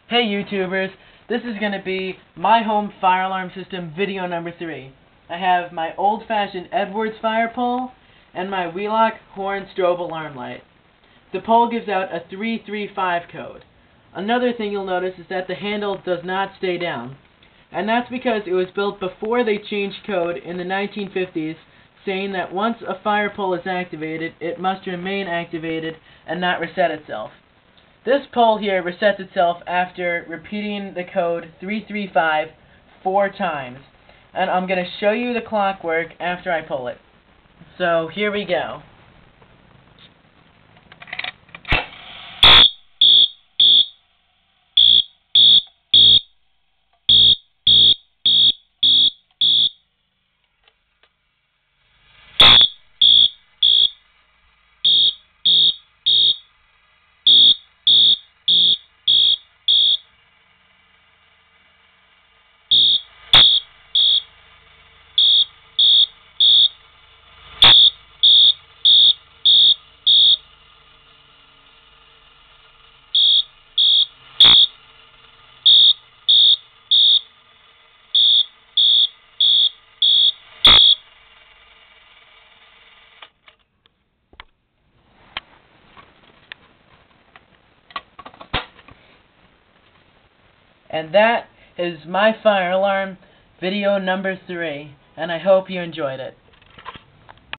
Hey YouTubers, this is going to be my home fire alarm system video number 3. I have my old-fashioned Edwards fire pole and my Wheelock horn strobe alarm light. The pole gives out a 335 code. Another thing you'll notice is that the handle does not stay down. And that's because it was built before they changed code in the 1950s, saying that once a fire pole is activated, it must remain activated and not reset itself. This pole here resets itself after repeating the code 335 4 times. And I'm going to show you the clockwork after I pull it. So here we go. And that is my fire alarm video number 3, and I hope you enjoyed it.